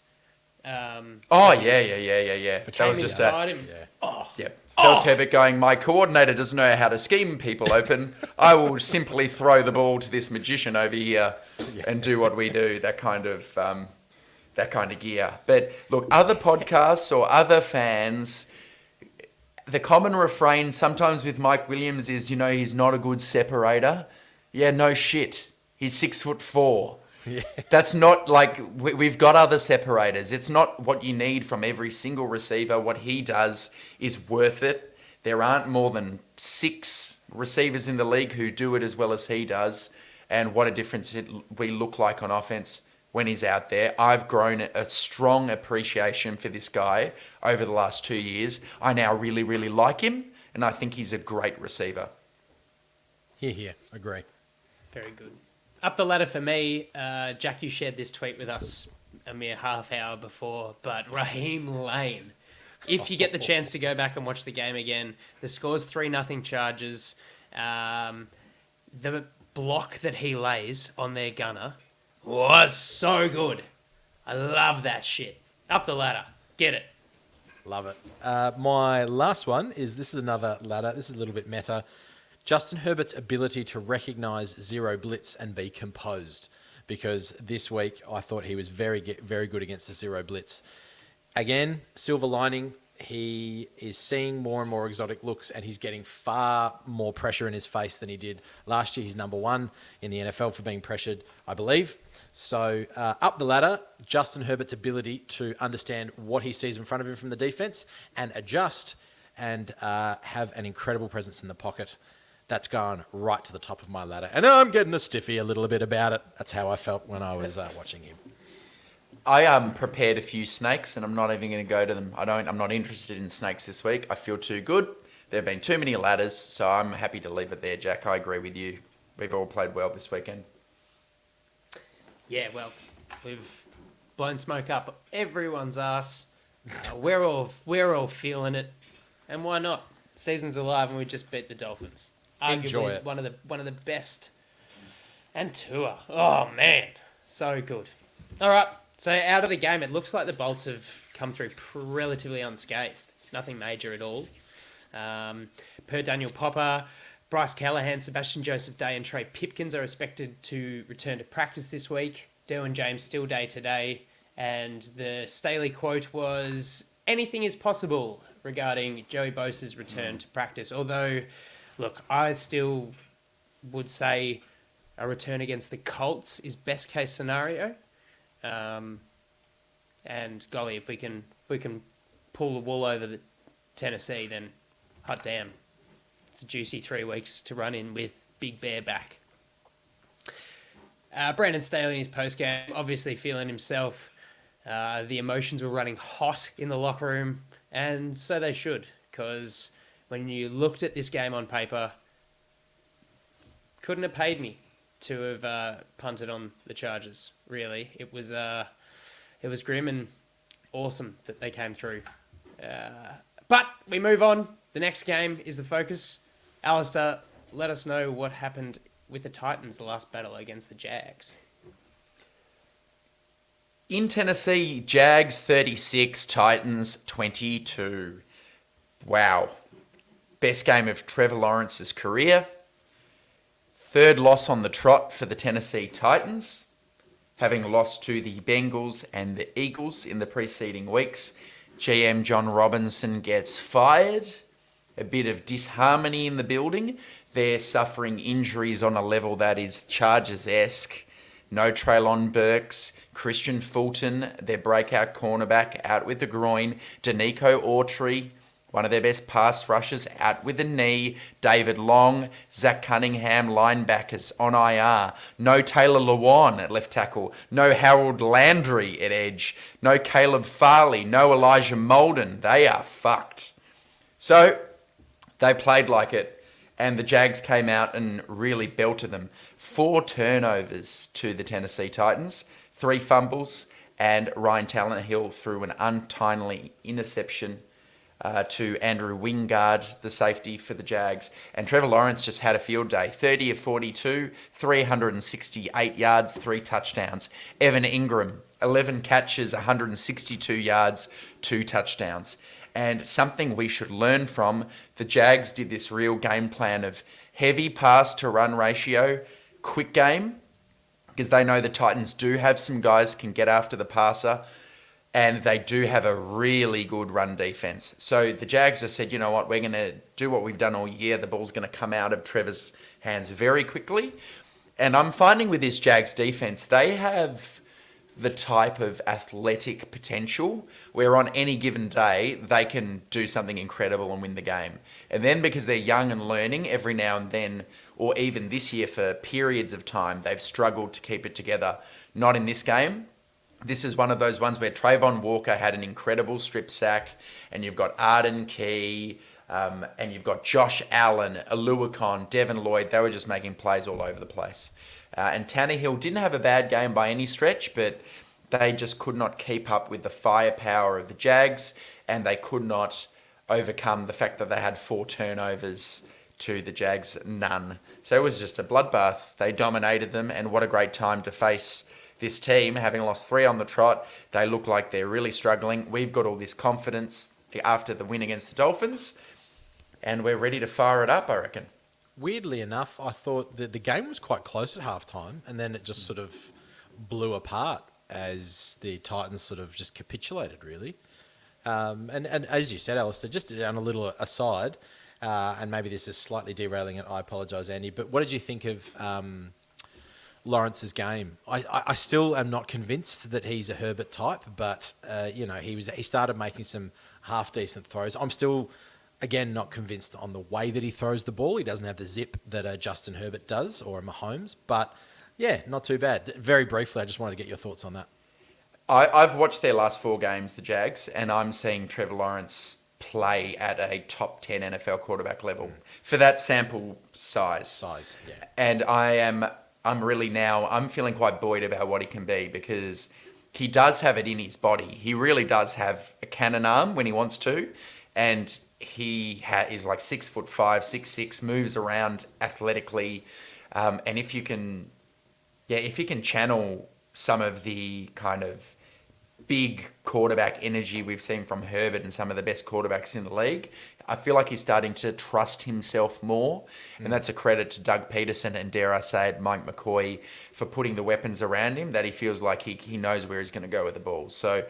Yeah. That was just that. Him. Yeah. Yep. That was Herbert going, my coordinator doesn't know how to scheme people open. I will simply throw the ball to this magician over here and do what we do, that kind of gear. But look, other podcasts or other fans, the common refrain sometimes with Mike Williams is, he's not a good separator. Yeah, no shit. He's 6'4". Yeah. That's not like we've got other separators. It's not what you need from every single receiver. What he does is worth it. There aren't more than 6 receivers in the league who do it as well as he does. And what a difference we look like on offense when he's out there. I've grown a strong appreciation for this guy over the last 2 years. I now really, really like him, and I think he's a great receiver. Here. Agree. Very good. Up the ladder for me, Jack, you shared this tweet with us a mere half hour before, but Raheem Lane, if you get the chance to go back and watch the game again, the score's 3-0 Chargers. The block that he lays on their gunner was so good. I love that shit. Up the ladder. Get it. Love it. My last one this is another ladder. This is a little bit meta. Justin Herbert's ability to recognise zero blitz and be composed, because this week I thought he was very good against the zero blitz. Again, silver lining, he is seeing more and more exotic looks, and he's getting far more pressure in his face than he did last year. He's number 1 in the NFL for being pressured, I believe. So up the ladder, Justin Herbert's ability to understand what he sees in front of him from the defense and adjust and have an incredible presence in the pocket. That's gone right to the top of my ladder. And I'm getting a stiffy a little bit about it. That's how I felt when I was watching him. I prepared a few snakes, and I'm not even going to go to them. I'm not interested in snakes this week. I feel too good. There have been too many ladders, so I'm happy to leave it there, Jack. I agree with you. We've all played well this weekend. Yeah, well, We've blown smoke up everyone's ass. We're all feeling it, and why not? Season's alive, and we just beat the Dolphins. Enjoy Arguably it. one of the best. And Tua. Oh man, so good. All right, so out of the game, it looks like the Bolts have come through relatively unscathed. Nothing major at all. Per Daniel Popper, Bryce Callahan, Sebastian Joseph Day, and Trey Pipkins are expected to return to practice this week. Derwin James still day today. And the Staley quote was, anything is possible regarding Joey Bosa's return to practice. Although, look, I still would say a return against the Colts is best case scenario. And golly, if we can pull the wool over the Tennessee, then hot damn. It's a juicy 3 weeks to run in with Big Bear back. Brandon Staley in his postgame, obviously feeling himself. The emotions were running hot in the locker room, and so they should, because when you looked at this game on paper, couldn't have paid me to have punted on the Chargers, really. It was grim and awesome that they came through. But we move on. The next game is the focus. Alistair, let us know what happened with the Titans, the last battle against the Jags. In Tennessee, Jags 36, Titans 22. Wow. Best game of Trevor Lawrence's career. Third loss on the trot for the Tennessee Titans, having lost to the Bengals and the Eagles in the preceding weeks. GM John Robinson gets fired. A bit of disharmony in the building. They're suffering injuries on a level that is Chargers-esque. No Treylon Burks. Christian Fulton, their breakout cornerback, out with the groin. Danico Autry, one of their best pass rushers, out with a knee. David Long, Zach Cunningham, linebackers on IR. No Taylor Lewan at left tackle. No Harold Landry at edge. No Caleb Farley. No Elijah Molden. They are fucked. So they played like it, and the Jags came out and really belted them. 4 turnovers to the Tennessee Titans. 3 fumbles, and Ryan Tannehill threw an untimely interception to Andrew Wingard, the safety for the Jags. And Trevor Lawrence just had a field day. 30 of 42, 368 yards, 3 touchdowns. Evan Ingram, 11 catches, 162 yards, 2 touchdowns. And something we should learn from, the Jags did this real game plan of heavy pass to run ratio, quick game, because they know the Titans do have some guys can get after the passer, and they do have a really good run defense. So the Jags just said, you know what, we're going to do what we've done all year. The ball's going to come out of Trevor's hands very quickly. And I'm finding with this Jags defense, they have the type of athletic potential where on any given day, they can do something incredible and win the game. And then because they're young and learning, every now and then, or even this year for periods of time, they've struggled to keep it together. Not in this game. This is one of those ones where Trayvon Walker had an incredible strip sack, and you've got Arden Key, and you've got Josh Allen, Aluakon, Devin Lloyd. They were just making plays all over the place. And Tannehill didn't have a bad game by any stretch, but they just could not keep up with the firepower of the Jags, and they could not overcome the fact that they had 4 turnovers to the Jags, none. So it was just a bloodbath. They dominated them, and what a great time to face this team. Having lost 3 on the trot, they look like they're really struggling. We've got all this confidence after the win against the Dolphins, and we're ready to fire it up, I reckon. Weirdly enough, I thought that the game was quite close at halftime, and then it just sort of blew apart as the Titans sort of just capitulated, really. And as you said, Alistair, just on a little aside, and maybe this is slightly derailing it, I apologise, Andy, but what did you think of Lawrence's game? I still am not convinced that he's a Herbert type, but he started making some half-decent throws. I'm still, again, not convinced on the way that he throws the ball. He doesn't have the zip that Justin Herbert does, or a Mahomes, but yeah, not too bad. Very briefly, I just wanted to get your thoughts on that. I've watched their last 4 games, the Jags, and I'm seeing Trevor Lawrence play at a top 10 NFL quarterback level for that sample size. Yeah. And I am I'm feeling quite buoyed about what he can be, because he does have it in his body. He really does have a cannon arm when he wants to, and he is like 6'5", 6'6", moves around athletically, and if you can channel some of the kind of big quarterback energy we've seen from Herbert and some of the best quarterbacks in the league, I feel like he's starting to trust himself more. And that's a credit to Doug Peterson and, dare I say it, Mike McCoy, for putting the weapons around him, that he feels like he knows where he's going to go with the ball. So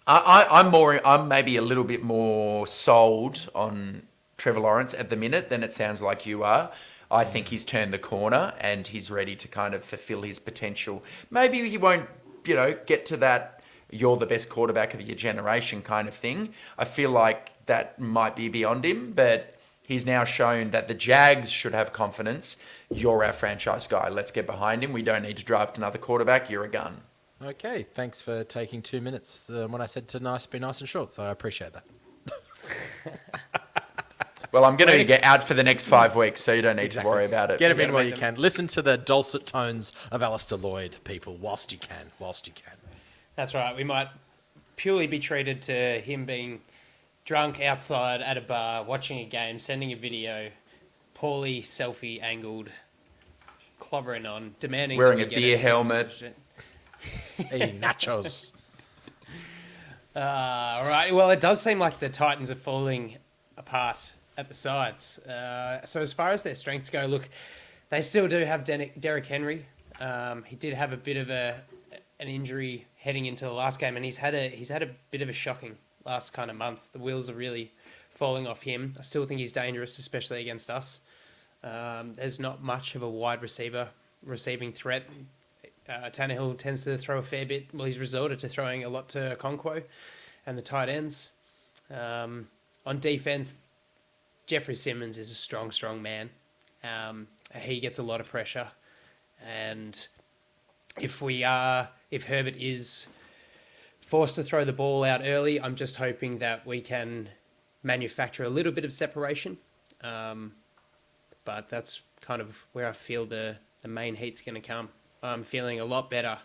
I'm maybe a little bit more sold on Trevor Lawrence at the minute than it sounds like you are. I think he's turned the corner and he's ready to kind of fulfill his potential. Maybe he won't, get to that you're the best quarterback of your generation kind of thing. I feel like that might be beyond him, but he's now shown that the Jags should have confidence. You're our franchise guy. Let's get behind him. We don't need to draft another quarterback. You're a gun. Okay, thanks for taking 2 minutes when I said to be nice and short, so I appreciate that. Well, I'm going to get out for the next 5 weeks, so you don't need to worry about it. Get him in while you can. Listen to the dulcet tones of Alistair Lloyd, people, whilst you can. That's right. We might purely be treated to him being drunk outside at a bar, watching a game, sending a video, poorly selfie angled, clobbering on, demanding... Wearing a beer helmet. Eating nachos. All right. Well, it does seem like the Titans are falling apart at the sides. So as far as their strengths go, look, they still do have Derrick Henry. He did have a bit of an injury heading into the last game, and he's had a bit of a shocking last kind of month. The wheels are really falling off him. I still think he's dangerous, especially against us. There's not much of a wide receiving threat. Tannehill tends to throw a fair bit. Well, he's resorted to throwing a lot to Okonkwo and the tight ends. On defense, Jeffrey Simmons is a strong man. He gets a lot of pressure. And if Herbert is forced to throw the ball out early, I'm just hoping that we can manufacture a little bit of separation. But that's kind of where I feel the main heat's going to come. I'm feeling a lot better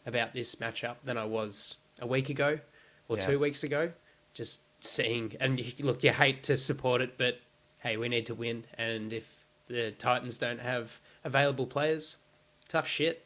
about this matchup than I was a week ago or 2 weeks ago. Just seeing, and look, you hate to support it, but hey, we need to win. And if the Titans don't have available players, tough shit.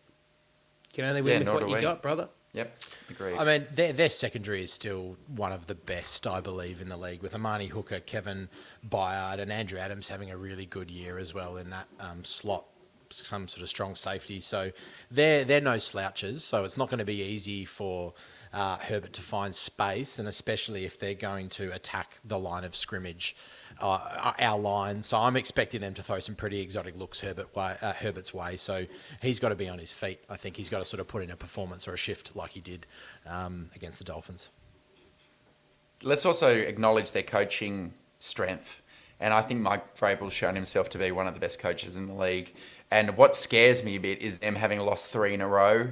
You can only win with what you got, brother. Yep, agreed. I mean, their secondary is still one of the best, I believe, in the league, with Amani Hooker, Kevin Byard, and Andrew Adams having a really good year as well in that slot, some sort of strong safety. So they're no slouches. So it's not going to be easy for Herbert to find space, and especially if they're going to attack the line of scrimmage, our line. So I'm expecting them to throw some pretty exotic looks Herbert's way. So he's got to be on his feet. I think he's got to sort of put in a performance or a shift like he did against the Dolphins. Let's also acknowledge their coaching strength. And I think Mike Vrabel's shown himself to be one of the best coaches in the league. And what scares me a bit is them having lost 3 in a row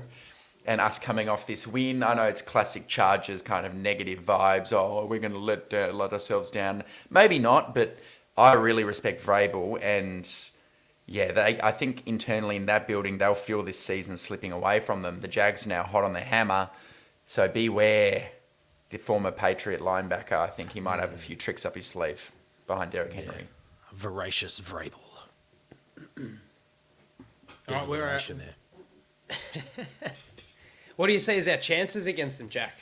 and us coming off this win. I know it's classic Chargers kind of negative vibes. Oh, we're going to let ourselves down. Maybe not, but I really respect Vrabel. And yeah, I think internally in that building, they'll feel this season slipping away from them. The Jags are now hot on the hammer. So beware the former Patriot linebacker. I think he might have a few tricks up his sleeve behind Derrick Henry. Yeah. Voracious Vrabel. All right, we're there. What do you see as our chances against them, Jack?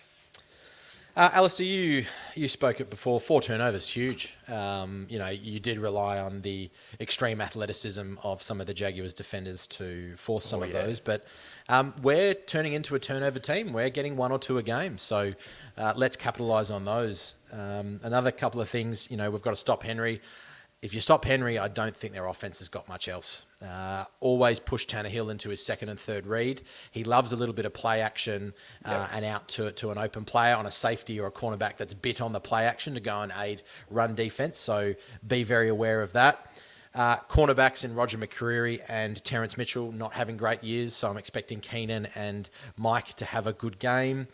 Alistair, you spoke it before. 4 turnovers, huge. You did rely on the extreme athleticism of some of the Jaguars defenders to force some of those. But we're turning into a turnover team. We're getting 1 or 2 a game. So let's capitalise on those. Another couple of things, we've got to stop Henry. If you stop Henry, I don't think their offense has got much else. Always push Tannehill into his second and third read. He loves a little bit of play action and out to an open player on a safety or a cornerback that's bit on the play action to go and aid run defense. So be very aware of that. Cornerbacks in Roger McCreary and Terrence Mitchell not having great years, so I'm expecting Keenan and Mike to have a good game.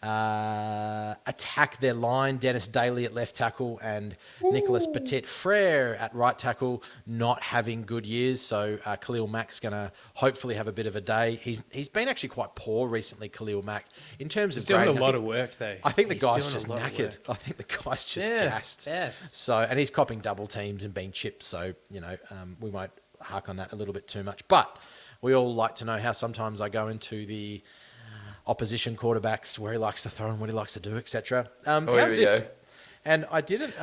attack their line. Dennis Daly at left tackle and Nicholas Petit-Frere at right tackle, not having good years. So Khalil Mack's going to hopefully have a bit of a day. He's been actually quite poor recently, Khalil Mack, in terms of He's doing grading. a lot of work, though. I think the He's guy's doing just a lot of knackered. work. I think the guy's just Yeah, gassed. yeah. So, and he's copping double teams and being chipped. So, we won't hark on that a little bit too much. But we all like to know how sometimes I go into the opposition quarterbacks, where he likes to throw and what he likes to do, etc. Here we go. And I didn't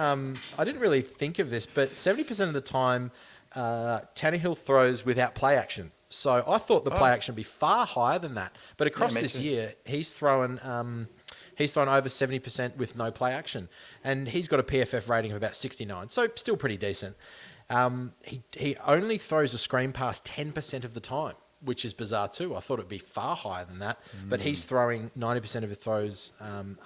really think of this, but 70% of the time, Tannehill throws without play action. So I thought the play action would be far higher than that. But across me this too. year, he's thrown over 70% with no play action, and he's got a PFF rating of about 69, so still pretty decent. He only throws a screen pass 10% of the time, which is bizarre too. I thought it'd be far higher than that, but he's throwing 90% of his throws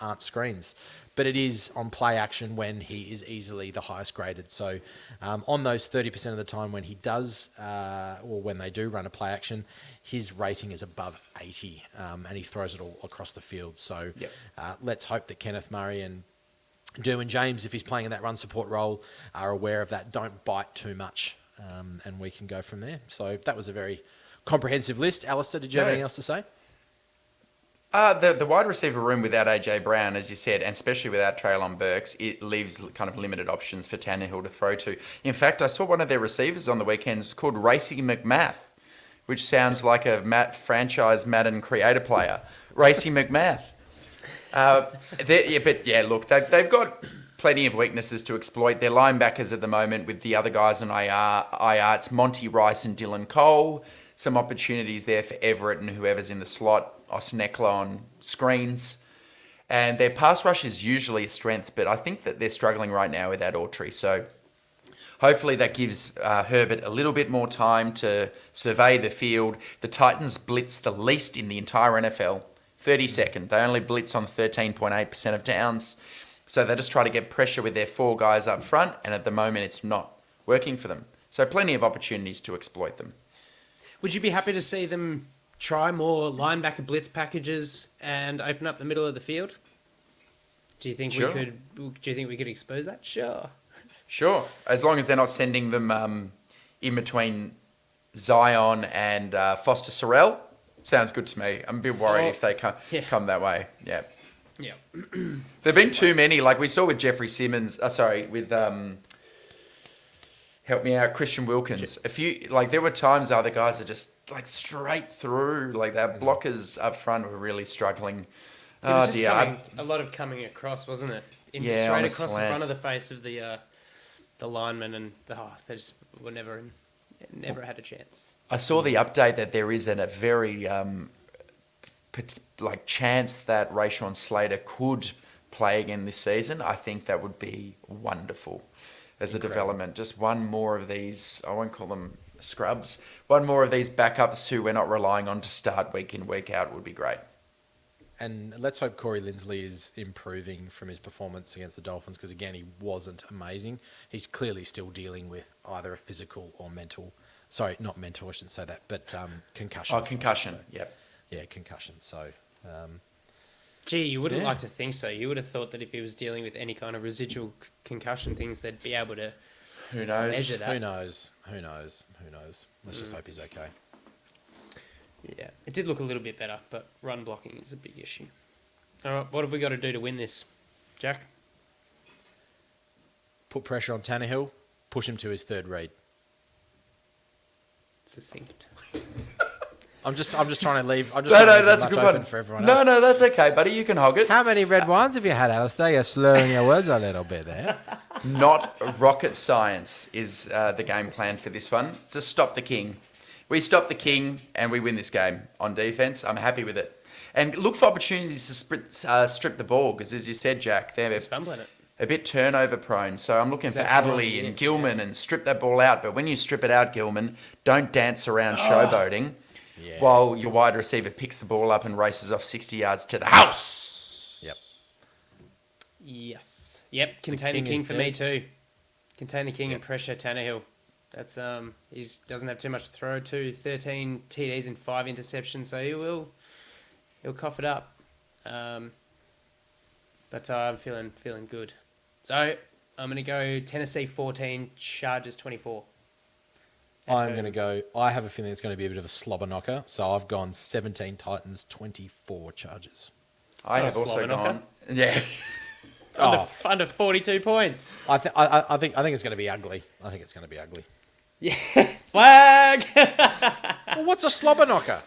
aren't screens. But it is on play action when he is easily the highest graded. So on those 30% of the time when he does, or when they do run a play action, his rating is above 80, and he throws it all across the field. So let's hope that Kenneth Murray and Derwin James, if he's playing in that run support role, are aware of that. Don't bite too much, and we can go from there. So that was a very comprehensive list. Alistair, did you have anything else to say? The wide receiver room without AJ Brown, as you said, and especially without Treylon Burks, it leaves kind of limited options for Tannehill to throw to. In fact, I saw one of their receivers on the weekends called Racy McMath, which sounds like a franchise Madden creator player. Racy McMath. Look, they've got plenty of weaknesses to exploit. Their linebackers at the moment with the other guys on IR, it's Monty Rice and Dylan Cole. Some opportunities there for Everett and whoever's in the slot. Austin Eckler on screens. And their pass rush is usually a strength, but I think that they're struggling right now with that Autry. So hopefully that gives Herbert a little bit more time to survey the field. The Titans blitz the least in the entire NFL. 32nd. They only blitz on 13.8% of downs. So they just try to get pressure with their four guys up front, and at the moment it's not working for them. So plenty of opportunities to exploit them. Would you be happy to see them try more linebacker blitz packages and open up the middle of the field? Do you think Sure. we could expose that? Sure. Sure. As long as they're not sending them in between Zion and Foster Sorrell. Sounds good to me. I'm a bit worried if they come that way. Yeah. Yeah. There've been too many, like we saw with Jeffrey Simmons. Help me out, Christian Wilkins. There were times other guys are just like straight through. Like their blockers up front were really struggling. It was just a lot of coming across, wasn't it? Straight on a across the slant. front of the face of the lineman, and they just were never had a chance. I saw the update that there is a very chance that Rashawn Slater could play again this season. I think that would be wonderful as a development. Just one more of these, I won't call them scrubs, one more of these backups who we're not relying on to start week in, week out would be great. And let's hope Corey Linsley is improving from his performance against the Dolphins, because, again, he wasn't amazing. He's clearly still dealing with either a physical or mental... Sorry, not mental, I shouldn't say that, but concussion. Oh, concussion, yep. Yeah, concussion. So... Gee, you wouldn't like to think so. You would have thought that if he was dealing with any kind of residual concussion things, they'd be able to Who knows? measure that. Who knows? Let's just hope he's okay. Yeah, it did look a little bit better, but run blocking is a big issue. All right, what have we got to do to win this, Jack? Put pressure on Tannehill, push him to his third read. Succinct. I'm just trying to leave. I'm just No, trying to leave that's as a good much one. open for everyone else. No, that's okay, buddy. You can hog it. How many red wines have you had, Alistair? You're slurring your words a little bit there. Not rocket science is the game plan for this one. It's to stop the king. We stop the king and we win this game on defense. I'm happy with it. And look for opportunities to strip the ball, because as you said, Jack, they're He's fumbling it. a bit turnover prone. So I'm looking for Exactly Adderley right, and Gilman and strip that ball out. But when you strip it out, Gilman, don't dance around showboating while your wide receiver picks the ball up and races off 60 yards to the house. Yep. Yes. Yep. Contain the king king is for dead. me too. Contain the king and pressure Tannehill. That's he doesn't have too much to throw to. 13 TDs and 5 interceptions, so he'll cough it up. but I'm feeling good. So I'm going to go Tennessee 14, Chargers 24. I'm going to go. I have a feeling it's going to be a bit of a slobber knocker. So I've gone 17 Titans, 24 Chargers. I not have a also slobber knocker. gone. Yeah. Under 42 points. I think it's going to be ugly. I think it's going to be ugly. Yeah, flag. Well, what's a slobber knocker?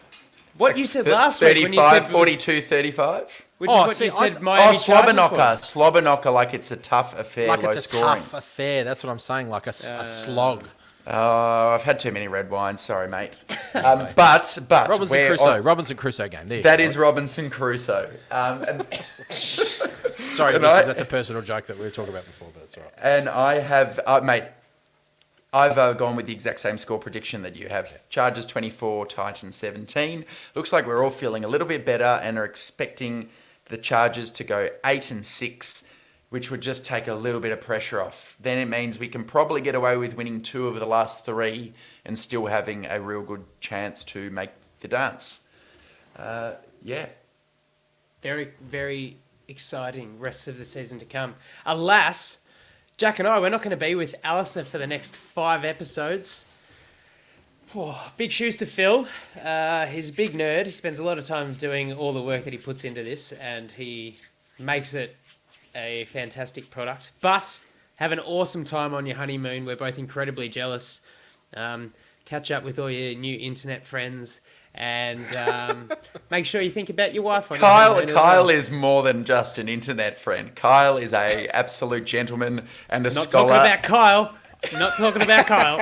What you said last week when you said 42, 35. which is what you said. Oh, Miami slobber Chargers knocker. was. Slobber knocker like it's a tough affair, Like low it's a scoring. tough affair. That's what I'm saying. Like a slog. I've had too many red wines. Sorry, mate. But Robinson Crusoe. Robinson Crusoe game. There you That go. is Robinson Crusoe. And Sorry, And listeners, that's a personal joke that we were talking about before, but it's all right. And I have, mate, I've gone with the exact same score prediction that you have. Chargers 24, Titans 17. Looks like we're all feeling a little bit better and are expecting the Chargers to go 8-6, which would just take a little bit of pressure off. Then it means we can probably get away with winning 2 of the last 3 and still having a real good chance to make the dance. Yeah. Very, very exciting rest of the season to come. Alas, Jack and I, we're not going to be with Alistair for the next 5 episodes. Oh, big shoes to fill. He's a big nerd. He spends a lot of time doing all the work that he puts into this, and he makes it a fantastic product. But have an awesome time on your honeymoon. We're both incredibly jealous. Catch up with all your new internet friends, and make sure you think about your wife on your honeymoon as well. Kyle is more than just an internet friend. Kyle is a absolute gentleman and a Not scholar. talking about Kyle. Not talking about Kyle.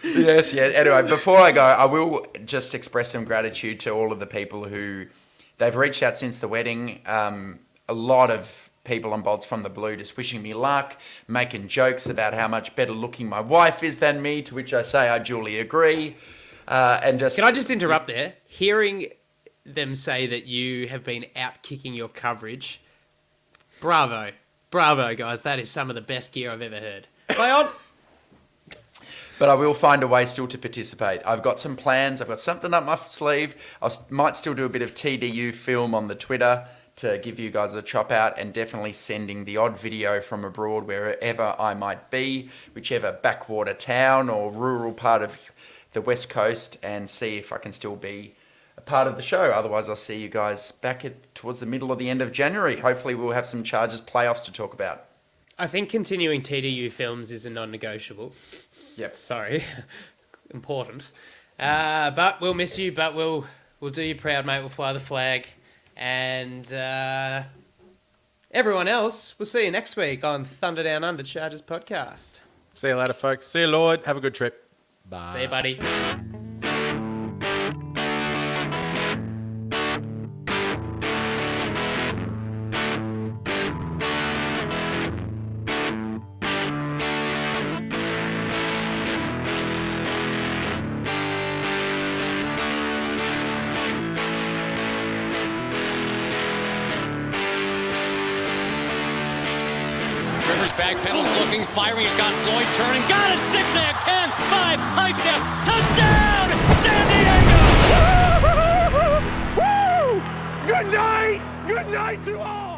Yes, yeah. Anyway, before I go, I will just express some gratitude to all of the people who they've reached out since the wedding. A lot of people on Bolts from the Blue just wishing me luck, making jokes about how much better looking my wife is than me, to which I say I duly agree. And just Can I just interrupt there? Hearing them say that you have been out kicking your coverage, bravo. Bravo, guys. That is some of the best gear I've ever heard. Play on. But I will find a way still to participate. I've got some plans. I've got something up my sleeve. Might still do a bit of TDU film on the Twitter to give you guys a chop out, and definitely sending the odd video from abroad wherever I might be, whichever backwater town or rural part of the West Coast, and see if I can still be a part of the show. Otherwise, I'll see you guys back towards the middle or the end of January. Hopefully we'll have some Chargers playoffs to talk about. I think continuing TDU films is a non-negotiable. Yep. Sorry. Important. But we'll miss you, but we'll do you proud, mate. We'll fly the flag. And everyone else, we'll see you next week on Thunder Down Under Chargers podcast. See you later, folks. See you, Lloyd. Have a good trip. Bye. See you, buddy. Back pedals looking, firing. He's got Floyd turning. Got it! Zigzag, 10, 5, high step, touchdown! San Diego! Woo! Good night! Good night to all!